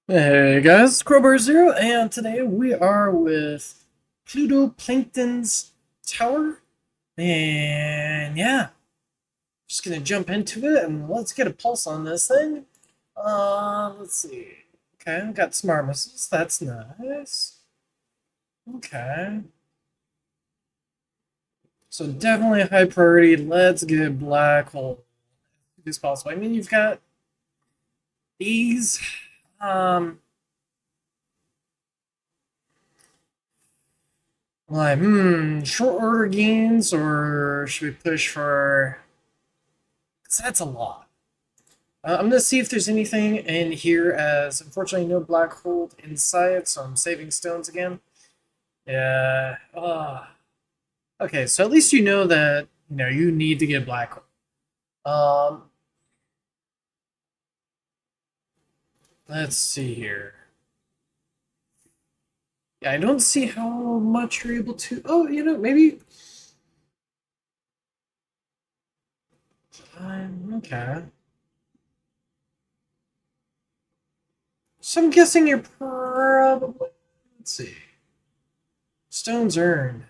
Hey guys, it's Crowbar Zero, and today we are with PlutoPlankton's Tower. And yeah, just gonna jump into it and let's get a pulse on this thing. Let's see. Okay, I've got smart missiles, that's nice. Okay. So definitely a high priority. Let's get black hole as possible. I mean, you've got these. Um, like, short order gains, or should we push for? Because that's a lot. I'm gonna see if there's anything in here. As unfortunately, no black hole inside, so I'm saving stones again. Yeah. Okay, so at least you know that you need to get black hole. Um, let's see here. Yeah, I don't see how much you're able to. Oh, maybe. Okay. So I'm guessing you're probably. Let's see. Stones earned.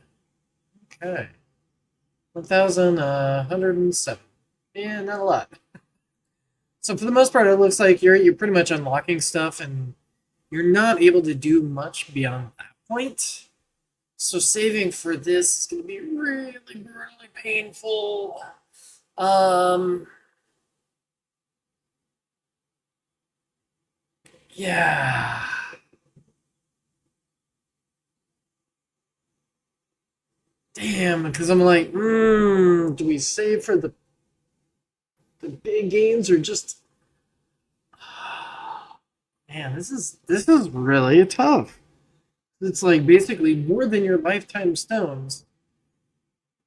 Okay. 1,107. Yeah, not a lot. So for the most part, it looks like you're pretty much unlocking stuff, and you're not able to do much beyond that point. So saving for this is going to be really brutally painful. Um, yeah. Damn, because I'm like, do we save for the big gains or just? Man, this is really tough. It's like basically more than your lifetime stones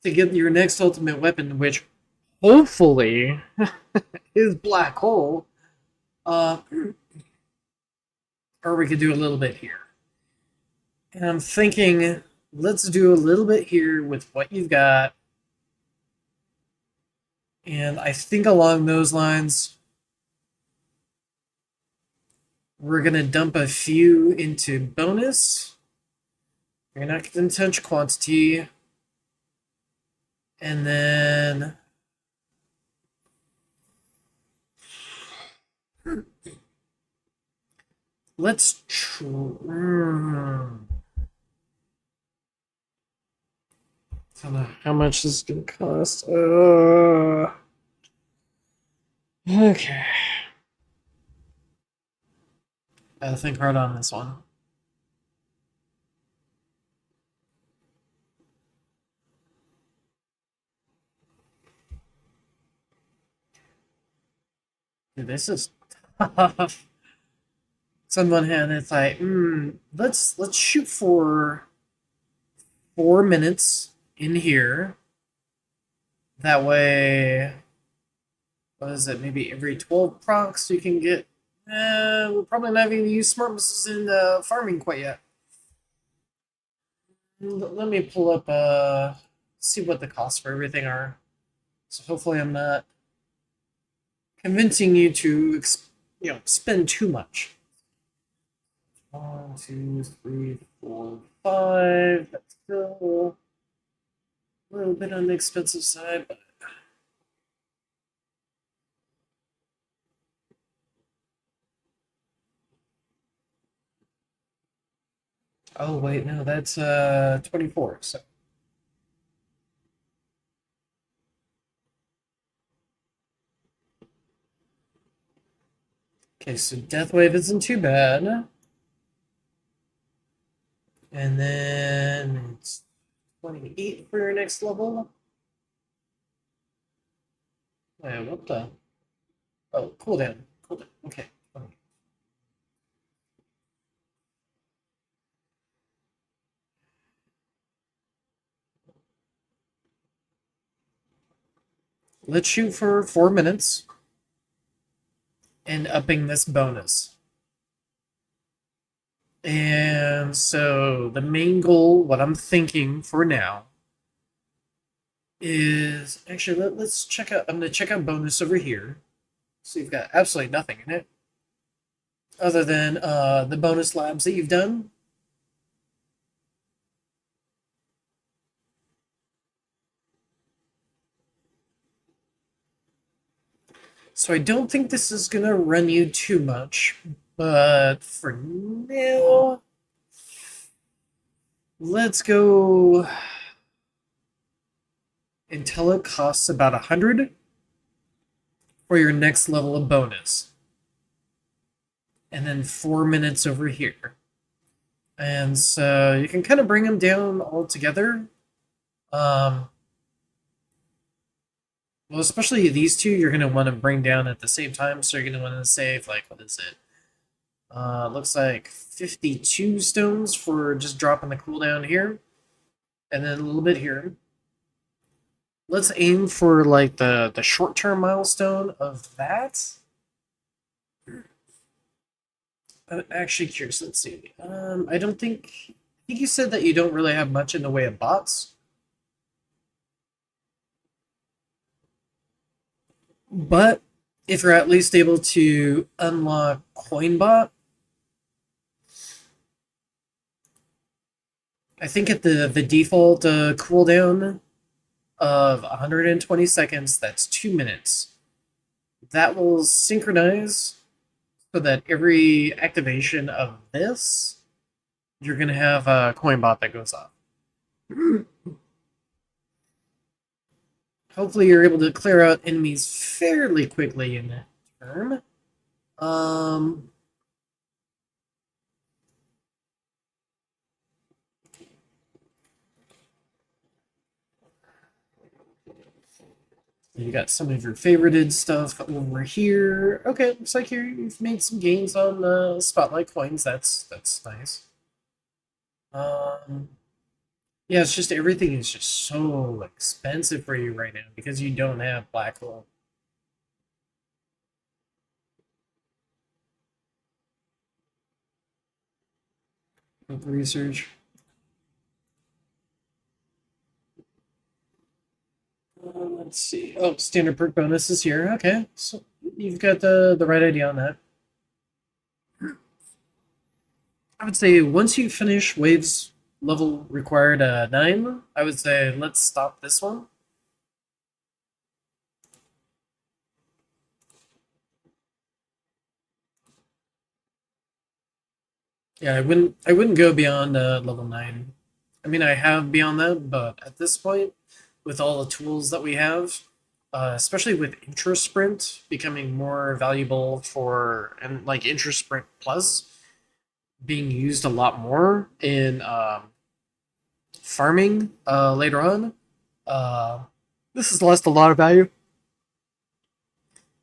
to get your next ultimate weapon, which hopefully is black hole. Uh, or we could do a little bit here. And I'm thinking, let's do a little bit here with what you've got. And I think along those lines, we're gonna dump a few into bonus. You're not gonna touch quantity. And then let's try. I don't know how much this is gonna cost. Okay. Gotta think hard on this one. Dude, this is tough. So on one hand, it's like, let's shoot for 4 minutes in here. That way, what is it? Maybe every 12 procs you can get. We're probably not even gonna use smart missiles in farming quite yet. Let me pull up see what the costs for everything are. So hopefully I'm not convincing you to spend too much. 1, 2, 3, 4, 5. That's still a little bit on the expensive side, but oh wait, no, that's 24. So okay, so Death Wave isn't too bad. And then it's 28 for your next level. Wait, what the? Oh, cooldown. Cooldown. Okay. Let's shoot for 4 minutes and upping this bonus. And so the main goal, what I'm thinking for now, is actually let's check out. I'm gonna check out bonus over here. So you've got absolutely nothing in it. other than the bonus labs that you've done. So I don't think this is gonna run you too much, but for now, let's go until it costs about 100 for your next level of bonus. And then 4 minutes over here. And so you can kind of bring them down all together. Well, especially these two, you're going to want to bring down at the same time. So you're going to want to save, like, what is it? Looks like 52 stones for just dropping the cooldown here. And then a little bit here. Let's aim for, like, the short-term milestone of that. I'm actually curious. Let's see. I don't think... I think you said that you don't really have much in the way of bots. But if you're at least able to unlock CoinBot, I think at the default cooldown of 120 seconds, that's 2 minutes. That will synchronize so that every activation of this, you're going to have a CoinBot that goes off. Hopefully you're able to clear out enemies fairly quickly in that term. You got some of your favorited stuff over here. Okay, looks like you've made some gains on spotlight coins. That's nice. Yeah, it's just everything is just so expensive for you right now because you don't have black hole. Research. Let's see. Oh, standard perk bonus is here. Okay, so you've got the right idea on that. I would say once you finish waves level required 9, I would say let's stop this one. Yeah, I wouldn't go beyond level 9. I mean, I have beyond that, but at this point, with all the tools that we have, especially with interest sprint becoming more valuable for, and like interest sprint plus being used a lot more in farming later on, uh, this has lost a lot of value,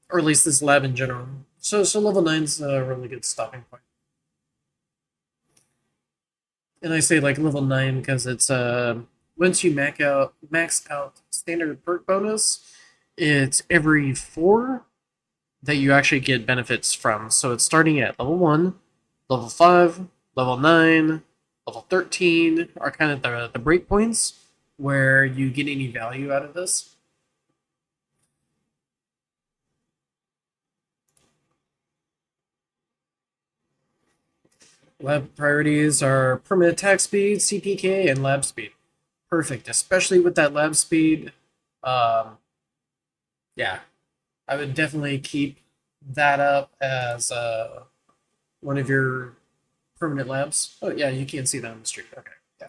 or at least this lab in general. So level 9's a really good stopping point. And I say like level 9 because it's once you max out standard perk bonus, it's every 4 that you actually get benefits from. So it's starting at level 1, level 5, level 9, level 13 are kind of the breakpoints where you get any value out of this. Lab priorities are permanent attack speed, CPK, and lab speed. Perfect, especially with that lab speed. Um, yeah, I would definitely keep that up as one of your permanent labs. Oh yeah, you can't see that on the street. Okay, yeah.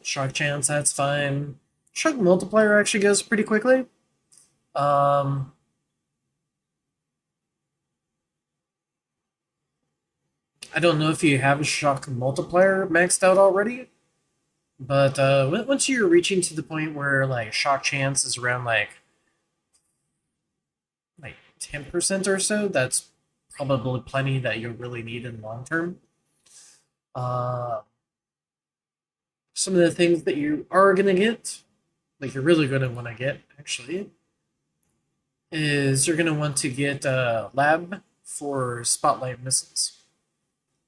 Shock chance, that's fine. Shock multiplier actually goes pretty quickly. Um, I don't know if you have a shock multiplier maxed out already, but once you're reaching to the point where like shock chance is around like 10% or so, that's probably plenty that you really need in the long term. Uh, some of the things that you are gonna get, like you're really gonna want to get actually, is you're gonna want to get lab for spotlight missiles.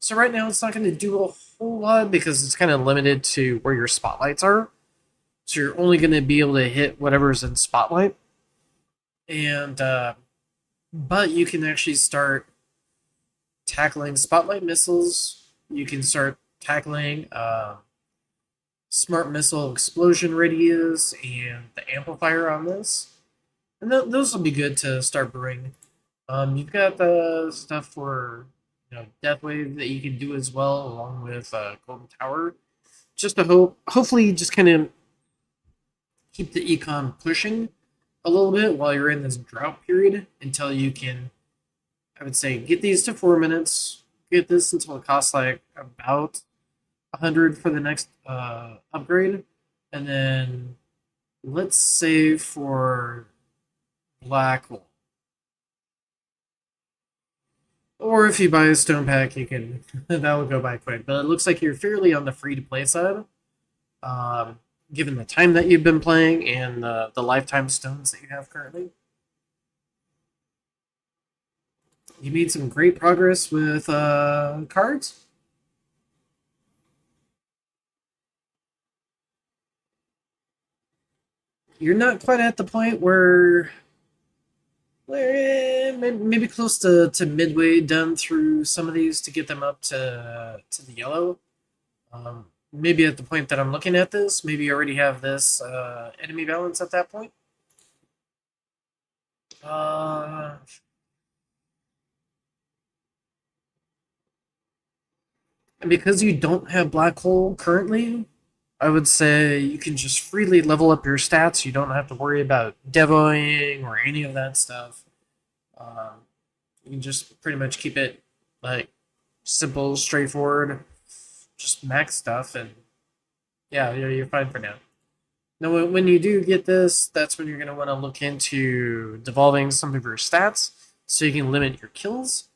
So right now it's not going to do a whole lot because it's kind of limited to where your spotlights are. So you're only going to be able to hit whatever's in spotlight. And but you can actually start tackling spotlight missiles. You can start tackling smart missile explosion radius and the amplifier on this. And those will be good to start brewing. You've got the stuff for Death Wave that you can do as well, along with Golden Tower. Just to hopefully, just kind of keep the econ pushing a little bit while you're in this drought period until you can, I would say, get these to 4 minutes. Get this until it costs like about 100 for the next upgrade, and then let's save for black hole. Or if you buy a stone pack, you can that will go by quick. But it looks like you're fairly on the free to play side, um, given the time that you've been playing and the lifetime stones that you have currently. You made some great progress with cards. You're not quite at the point where maybe close to midway done through some of these to get them up to the yellow. Maybe at the point that I'm looking at this, maybe you already have this enemy balance at that point. Uh, and because you don't have black hole currently, I would say you can just freely level up your stats. You don't have to worry about devoing or any of that stuff. Um, you can just pretty much keep it like simple, straightforward, just max stuff, and yeah, you're fine for now. Now, when you do get this, that's when you're going to want to look into devolving some of your stats so you can limit your kills.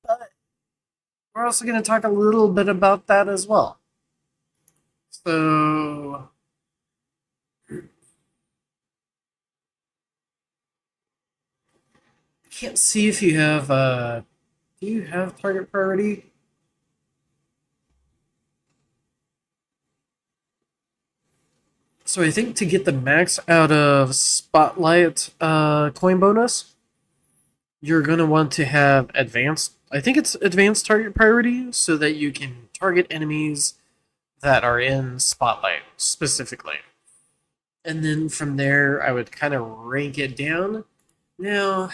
But we're also going to talk a little bit about that as well. So, I can't see if you have. Do you have target priority? So I think to get the max out of Spotlight coin bonus, you're going to want to have advanced. I think it's advanced target priority so that you can target enemies that are in Spotlight specifically. And then from there, I would kind of rank it down. Now,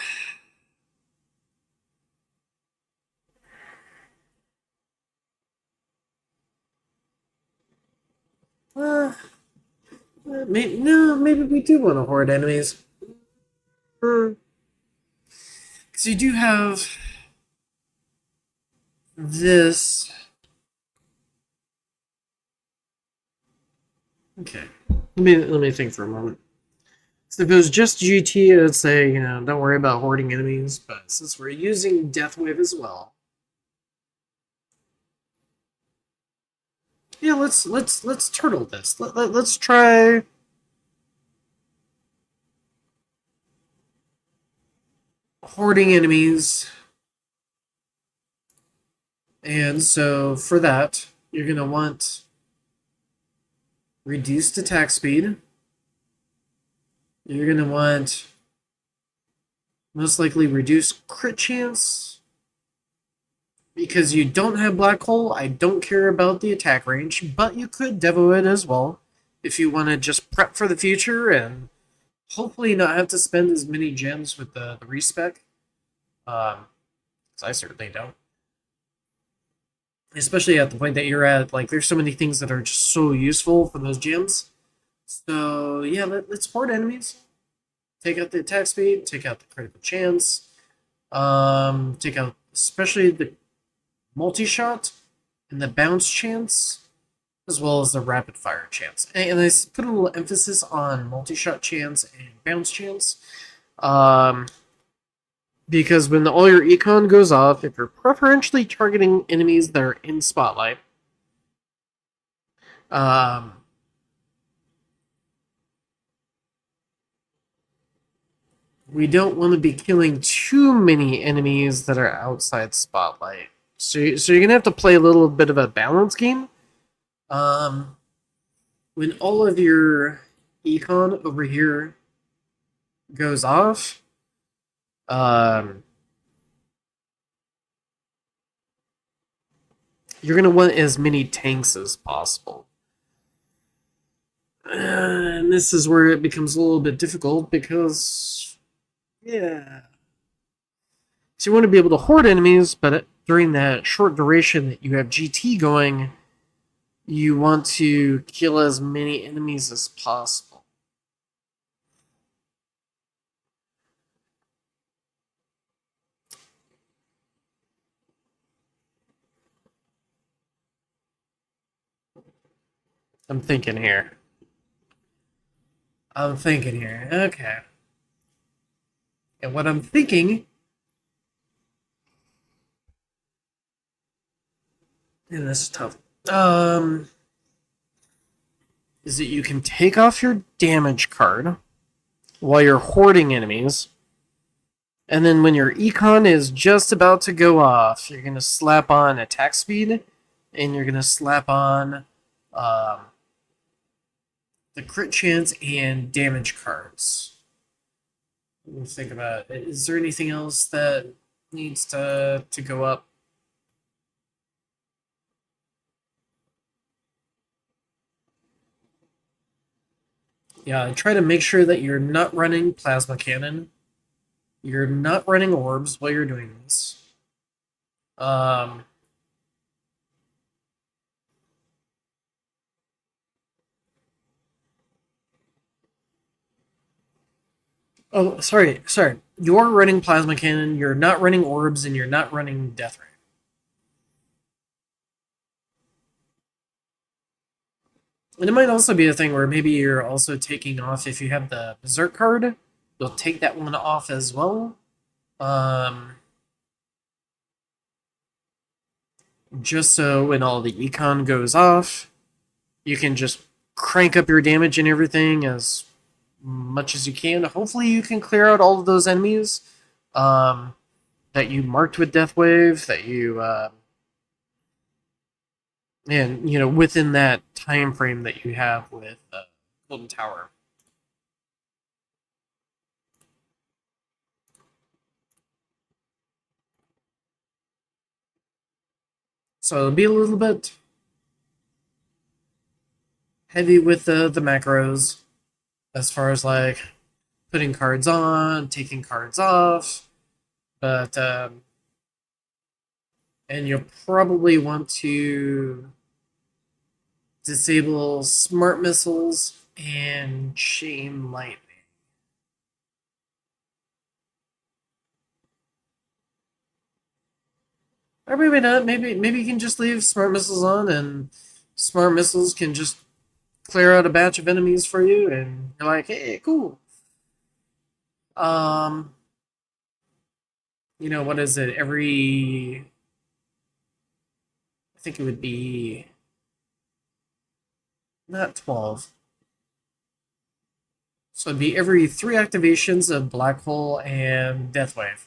uh, maybe we do want to hoard enemies. Because you do have this. Okay, let me think for a moment. So if it was just GT, I'd say don't worry about hoarding enemies. But since we're using Death Wave as well, yeah, let's turtle this. Let's try. Hoarding enemies. And so for that, you're going to want reduced attack speed. You're going to want most likely reduced crit chance. Because you don't have black hole, I don't care about the attack range, but you could devo it as well if you want to just prep for the future and hopefully not have to spend as many gems with the respec. Because I certainly don't. Especially at the point that you're at, like there's so many things that are just so useful for those gems. So yeah, let's hoard enemies. Take out the attack speed, take out the critical chance, take out especially the multi-shot and the bounce chance, as well as the rapid fire chance. And I put a little emphasis on multi-shot chance and bounce chance. Because when all your econ goes off, if you're preferentially targeting enemies that are in spotlight, um, we don't want to be killing too many enemies that are outside spotlight. So you're gonna have to play a little bit of a balance game. Um, when all of your econ over here goes off, um, you're gonna want as many tanks as possible. And this is where it becomes a little bit difficult because, yeah. So you want to be able to hoard enemies, but during that short duration that you have GT going, you want to kill as many enemies as possible. I'm thinking here. Okay. And what I'm thinking, and this is tough, is that you can take off your damage card while you're hoarding enemies. And then when your econ is just about to go off, you're going to slap on attack speed and you're going to slap on um, the crit chance and damage cards. Let me think about it. Is there anything else that needs to go up? Yeah, try to make sure that you're not running plasma cannon. You're not running orbs while you're doing this. Um, oh, sorry. You're running plasma cannon. You're not running orbs, and you're not running death ray. And it might also be a thing where maybe you're also taking off if you have the berserk card. You'll take that one off as well. Just so when all the econ goes off, you can just crank up your damage and everything as much as you can. Hopefully, you can clear out all of those enemies that you marked with Death Wave. That you and within that time frame that you have with Golden Tower. So it'll be a little bit heavy with the macros as far as like putting cards on, taking cards off, but and you'll probably want to disable smart missiles and chain lightning. Or maybe not. Maybe you can just leave smart missiles on, and smart missiles can just clear out a batch of enemies for you, and you're like, hey, cool. Um, what is it? I think it would be not 12. So it'd be every 3 activations of Black Hole and Death Wave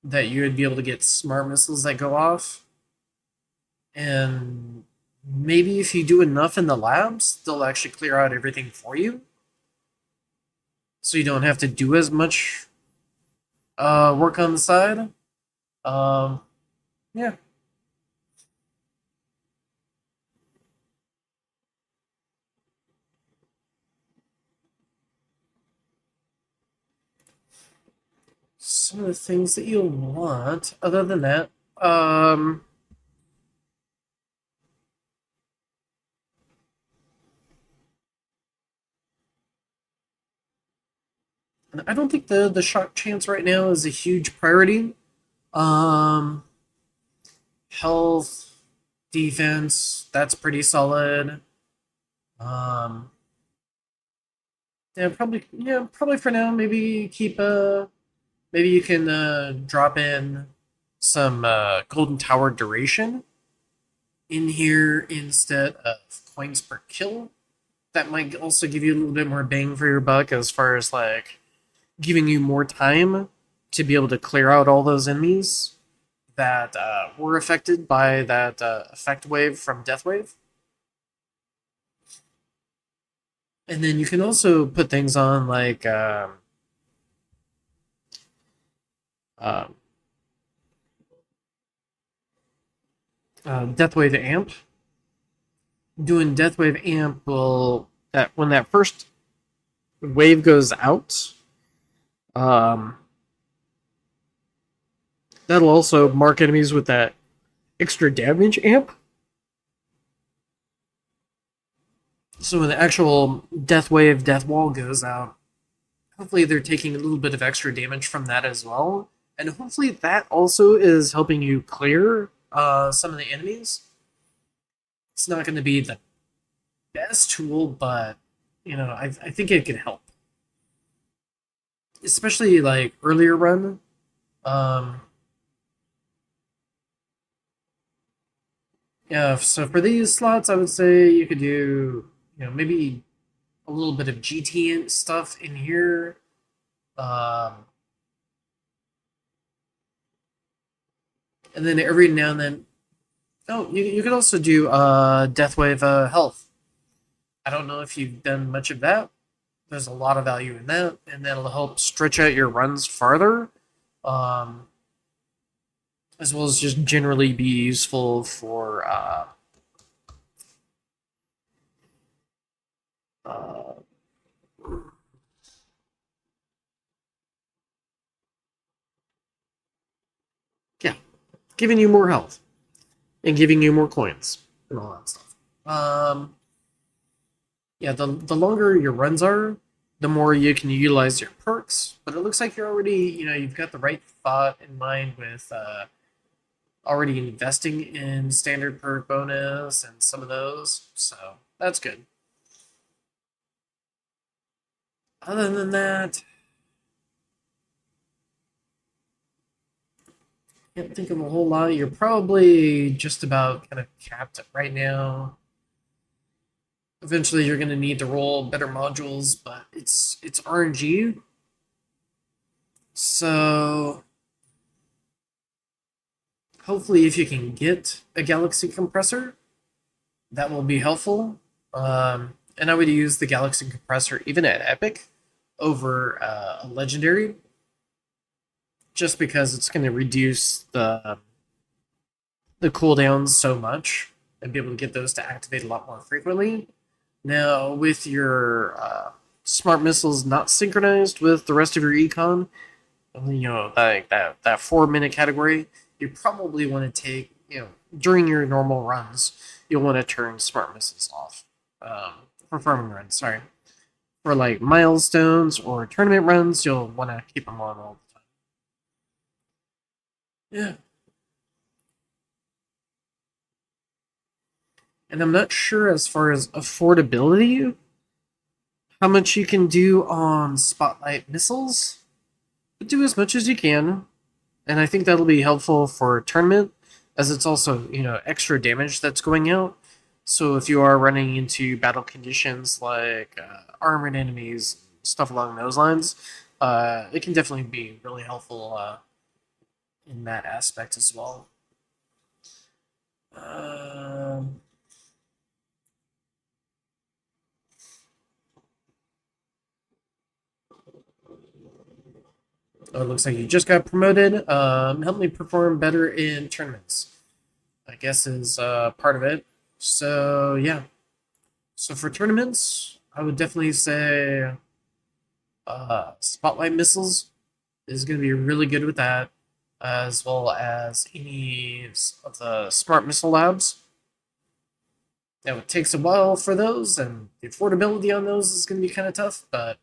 that you would be able to get smart missiles that go off. And maybe if you do enough in the labs, they'll actually clear out everything for you. So you don't have to do as much work on the side. Yeah. Some of the things that you'll want, other than that, I don't think the shock chance right now is a huge priority. Um, Health, defense, that's pretty solid. Um, probably for now. Maybe keep maybe you can drop in some golden tower duration in here instead of coins per kill. That might also give you a little bit more bang for your buck as far as like giving you more time to be able to clear out all those enemies that were affected by that effect wave from Death Wave. And then you can also put things on like uh, Deathwave Amp. Doing Deathwave Amp will that when that first wave goes out, um, that'll also mark enemies with that extra damage amp. So when the actual Deathwave Death Wall goes out, hopefully they're taking a little bit of extra damage from that as well, and hopefully that also is helping you clear some of the enemies. It's not going to be the best tool, but I think it can help, especially like earlier run. Um, yeah, so for these slots, I would say you could do maybe a little bit of GT stuff in here. Um, and then every now and then, oh, you could also do Deathwave Health. I don't know if you've done much of that. There's a lot of value in that, and that'll help stretch out your runs farther, um, as well as just generally be useful for uh, yeah, giving you more health and giving you more coins and all that stuff. Yeah, the longer your runs are, the more you can utilize your perks. But it looks like you're already, you've got the right thought in mind with already investing in standard perk bonus and some of those. So that's good. Other than that, can't think of a whole lot. You're probably just about kind of capped right now. Eventually, you're going to need to roll better modules, but it's RNG. So hopefully, if you can get a galaxy compressor, that will be helpful. And I would use the galaxy compressor even at epic over a legendary, just because it's going to reduce the cooldowns so much and be able to get those to activate a lot more frequently. Now, with your smart missiles not synchronized with the rest of your econ, like that 4 minute category, you probably want to take, during your normal runs, you'll want to turn smart missiles off. For farming runs, sorry. For like milestones or tournament runs, you'll want to keep them on all the time. Yeah. And I'm not sure as far as affordability, how much you can do on spotlight missiles, but do as much as you can. And I think that'll be helpful for a tournament, as it's also, extra damage that's going out. So if you are running into battle conditions like armored enemies, stuff along those lines, it can definitely be really helpful in that aspect as well. Oh, it looks like you just got promoted. Help me perform better in tournaments, I guess, is part of it. So, yeah. So, for tournaments, I would definitely say Spotlight Missiles is going to be really good with that, as well as any of the Smart Missile Labs. Now, it takes a while for those, and the affordability on those is going to be kind of tough, but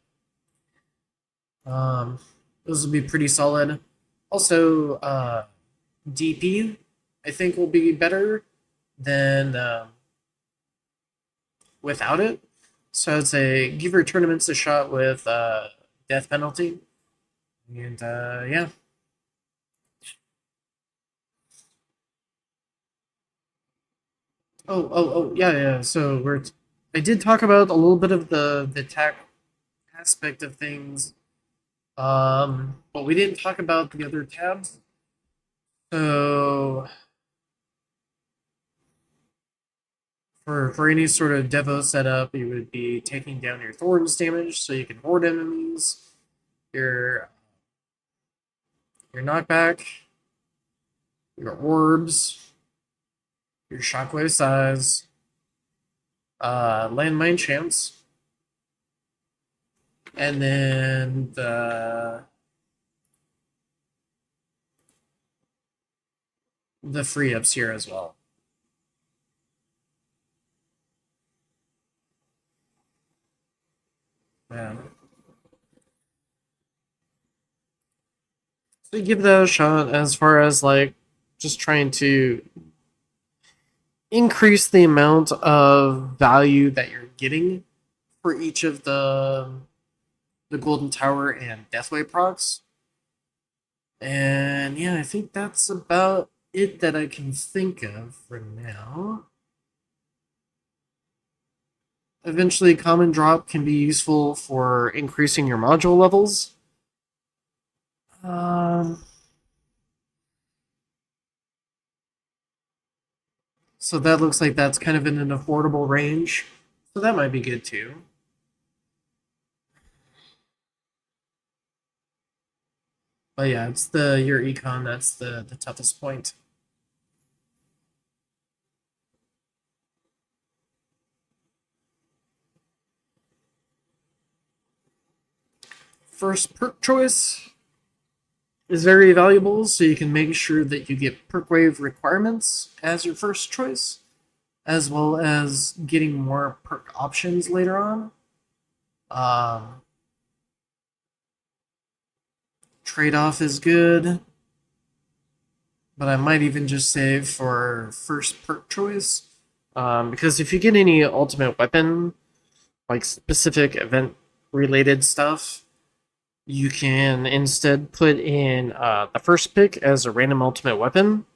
those will be pretty solid. Also, DP, I think, will be better than without it. So I'd say give your tournaments a shot with death penalty, and yeah. Oh, yeah, yeah. So I did talk about a little bit of the tech aspect of things, but we didn't talk about the other tabs. So for any sort of Devo setup, you would be taking down your Thorns damage so you can hoard enemies. Your your knockback, your orbs, your shockwave size, landmine chance, and then the free ups here as well. Yeah. So give that a shot as far as like just trying to increase the amount of value that you're getting for each of the Golden Tower and Deathway procs. And yeah, I think that's about it that I can think of for now. Eventually, Common Drop can be useful for increasing your module levels. Um, so that looks like that's kind of in an affordable range. So that might be good too. But yeah, it's your econ that's the toughest point. First perk choice is very valuable, so you can make sure that you get perk wave requirements as your first choice, as well as getting more perk options later on. Um, Trade off is good, but I might even just save for first perk choice. Because if you get any ultimate weapon, like specific event related stuff, you can instead put in the first pick as a random ultimate weapon.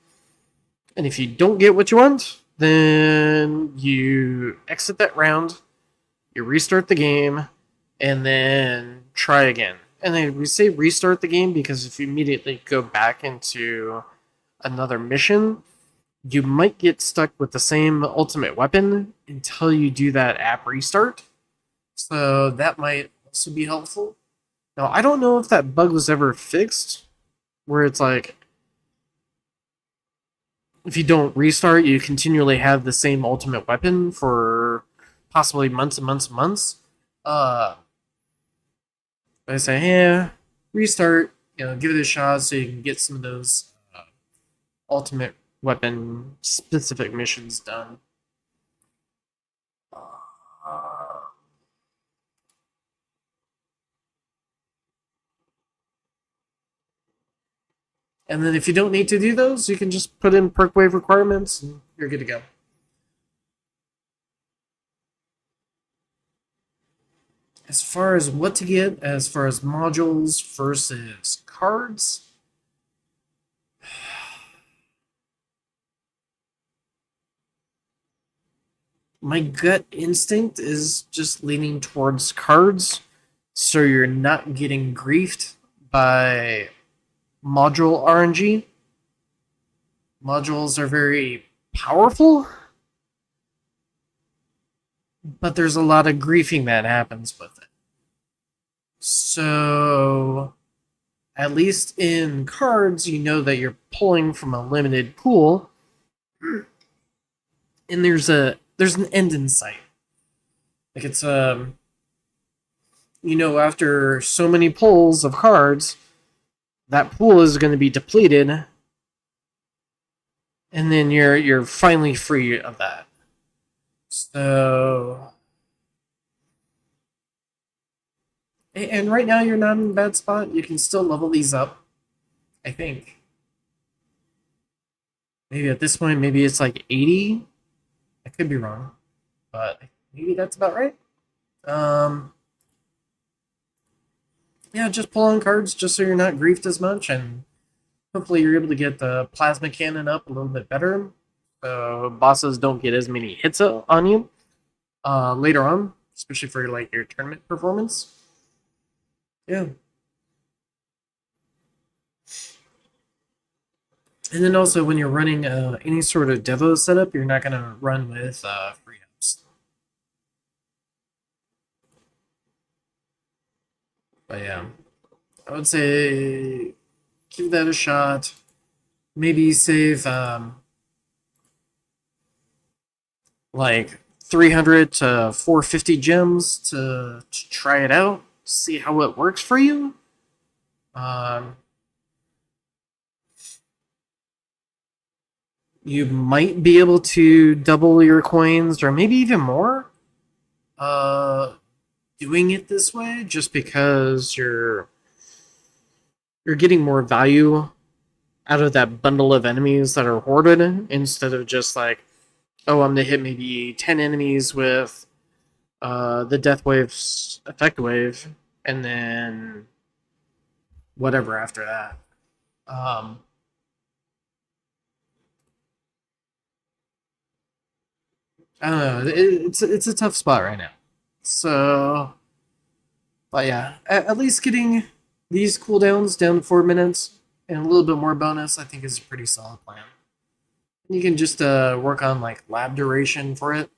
And if you don't get what you want, then you exit that round, you restart the game, and then try again. And then we say restart the game because if you immediately go back into another mission, you might get stuck with the same ultimate weapon until you do that app restart. So that might also be helpful. Now, I don't know if that bug was ever fixed, where it's like, if you don't restart, you continually have the same ultimate weapon for possibly months and months and months. Uh, I say, yeah, restart, give it a shot so you can get some of those ultimate weapon specific missions done. Uh, and then if you don't need to do those, you can just put in perk wave requirements and you're good to go. As far as what to get, as far as modules versus cards, my gut instinct is just leaning towards cards so you're not getting griefed by module RNG. Modules are very powerful, but there's a lot of griefing that happens with it. So, at least in cards, you know that you're pulling from a limited pool, and there's an end in sight. Like it's after so many pulls of cards, that pool is going to be depleted, and then you're finally free of that. So, and right now you're not in a bad spot. You can still level these up. I think. Maybe at this point, maybe it's like 80. I could be wrong, but maybe that's about right. Um, yeah, just pull on cards just so you're not griefed as much, and hopefully you're able to get the plasma cannon up a little bit better, so bosses don't get as many hits on you later on, especially for like your tournament performance. Yeah. And then also when you're running any sort of Devo setup, you're not gonna run with free ups. But yeah, I would say give that a shot. Maybe save like 300 to 450 gems to try it out, see how it works for you. Um, you might be able to double your coins or maybe even more uh, doing it this way just because you're getting more value out of that bundle of enemies that are hoarded instead of just like, oh, I'm gonna hit maybe 10 enemies with the death wave's effect wave and then whatever after that. um, I don't know, it's a tough spot right now, so but yeah, at least getting these cooldowns down to 4 minutes and a little bit more bonus I think is a pretty solid plan. You can just work on like lab duration for it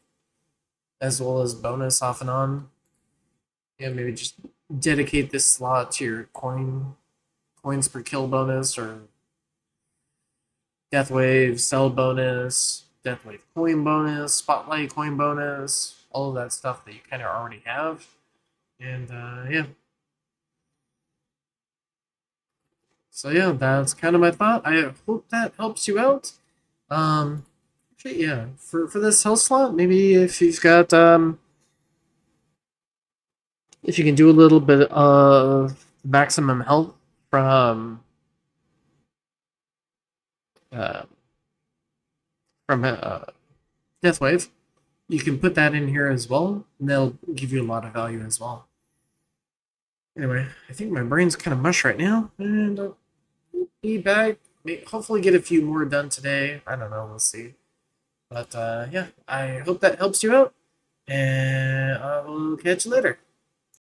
as well as bonus off and on. Yeah, maybe just dedicate this slot to your coins per kill bonus or death wave cell bonus, death wave coin bonus, spotlight coin bonus, all of that stuff that you kind of already have. And yeah, so yeah, that's kind of my thought. I hope that helps you out. Um, actually, yeah, for this health slot, maybe if you've got if you can do a little bit of maximum health from uh, from Death Wave, you can put that in here as well, and they'll give you a lot of value as well. Anyway, I think my brain's kind of mush right now, and I'll be back. Hopefully, get a few more done today. I don't know, we'll see. But yeah, I hope that helps you out, and I will catch you later.